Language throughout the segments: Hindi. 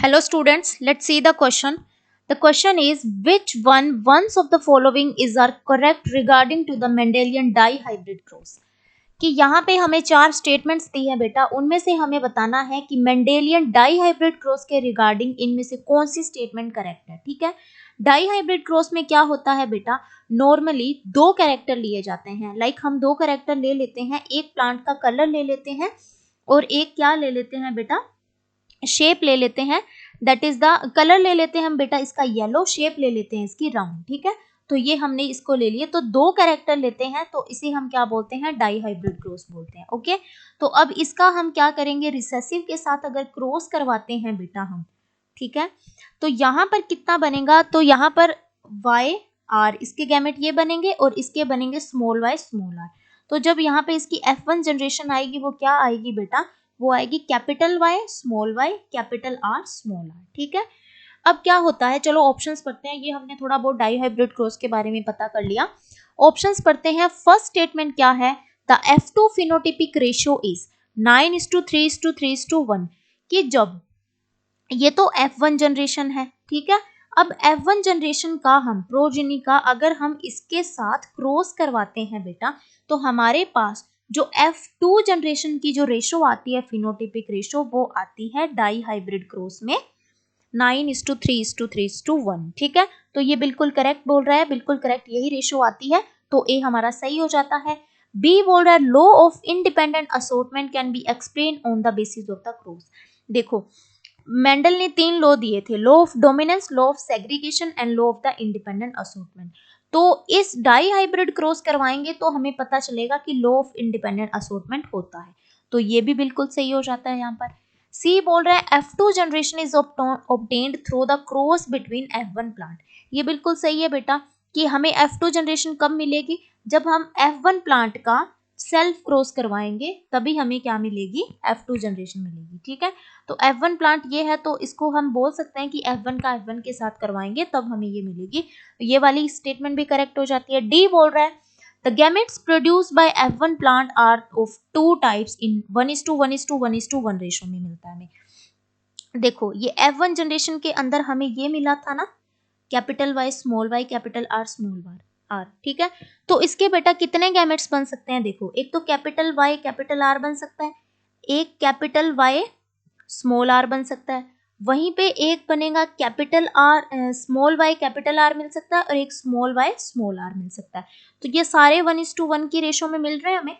Hello students, let's see the question. The question is which ones of the following is are correct regarding to the Mendelian dihybrid cross. कि यहाँ पे हमें चार स्टेटमेंट्स दी है बेटा, उनमें से हमें बताना है कि मेंडेलियन डाईहाइब्रिड क्रॉस के रिगार्डिंग इनमें से कौन सी स्टेटमेंट करेक्ट है. ठीक है, डाईहाइब्रिड क्रॉस में क्या होता है बेटा, नॉर्मली दो कैरेक्टर लिए जाते हैं. लाइक हम दो कैरेक्टर ले लेते हैं, एक प्लांट का कलर ले लेते हैं और एक क्या ले लेते हैं बेटा, शेप ले लेते हैं. दैट इज द कलर ले लेते हैं हम बेटा इसका येलो, शेप ले लेते हैं इसकी राउंड. ठीक है, तो ये हमने इसको ले लिए, तो दो कैरेक्टर लेते हैं तो इसे हम क्या बोलते हैं, डाईहाइब्रिड क्रॉस बोलते हैं. ओके, तो अब इसका हम क्या करेंगे, रिसेसिव के साथ अगर क्रॉस करवाते हैं बेटा हम, ठीक है, तो यहाँ पर कितना बनेगा, तो यहाँ पर वाई आर, इसके गैमेट ये बनेंगे और इसके बनेंगे स्मॉल वाई स्मॉल आर. तो जब यहाँ पे इसकी F1 जनरेशन आएगी वो क्या आएगी बेटा, वो आएगी capital Y small Y capital R small R. ठीक है, अब क्या होता है, चलो ऑप्शंस पढ़ते हैं. ये हमने थोड़ा बहुत डाईहाइब्रिड क्रॉस के बारे में पता कर लिया. ऑप्शंस पढ़ते हैं. फर्स्ट स्टेटमेंट क्या है, the F2 phenotypic ratio is 9:3:3:1. कि जब ये तो F1 जनरेशन है, ठीक है, अब F1 जनरेशन का हम प्रोजेनी का अगर हम इसके साथ क्रॉस करवाते हैं बेटा, तो हमारे पास जो F2 जनरेशन की जो रेशो आती है फिनोटिपिक रेशो, वो आती है डाईहाइब्रिड क्रॉस में 9:3:3:1. ठीक है, तो ये बिल्कुल करेक्ट बोल रहा है, बिल्कुल करेक्ट यही रेशो आती है, तो ए हमारा सही हो जाता है. बी बोल रहा है law of independent assortment can be explain on the basis of the cross. देखो मेंडल ने तीन लॉ दिए थे, law of dominance, law of segregation and law of the independent assortment. तो इस डाईहाइब्रिड क्रॉस करवाएंगे तो हमें पता चलेगा कि लॉ ऑफ इंडिपेंडेंट असॉर्टमेंट होता है, तो ये भी बिल्कुल सही हो जाता है यहाँ पर. सी बोल रहा है F2 generation is obtained through the cross between F1 plant. ये बिल्कुल सही है बेटा कि हमें F2 जनरेशन कब मिलेगी, जब हम F1 प्लांट का सेल्फ क्रॉस करवाएंगे तभी हमें क्या मिलेगी, F2 जनरेशन मिलेगी. ठीक है, तो F1 प्लांट ये है, तो इसको हम बोल सकते हैं कि F1 का F1 के साथ करवाएंगे तब हमें ये मिलेगी. ये वाली स्टेटमेंट भी करेक्ट हो जाती है. डी बोल रहा है the gametes produced by F1 plant are of two types in 1:1:1:1 ratio में मिलता है हमें. देखो ये F1 जनरेशन के अंदर हमें ये मिला था ना, capital Y small Y capital R small R. ठीक है, तो इसके बेटा कितने गैमेट्स बन सकते हैं, देखो एक तो कैपिटल वाई कैपिटल आर बन सकता है, एक कैपिटल वाई स्मॉल आर बन सकता है, वहीं पे एक बनेगा capital R small Y capital R मिल सकता है, और एक स्मॉल वाई स्मॉल आर मिल सकता है. तो ये सारे 1:1 की रेशो में मिल रहे हैं हमें,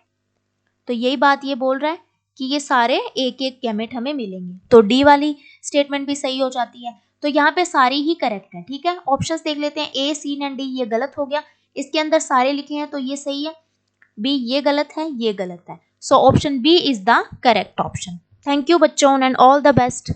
तो यही बात ये बोल रहा है कि ये सारे एक एक गैमेट हमें मिलेंगे, तो डी वाली स्टेटमेंट भी सही हो जाती है. तो यहाँ पे सारी ही करेक्ट है. ठीक है, ऑप्शंस देख लेते हैं. ए सी एंड डी ये गलत हो गया, इसके अंदर सारे लिखे हैं तो ये सही है. बी ये गलत है, ये गलत है. So option B is the correct option. Thank you बच्चों एंड ऑल द बेस्ट.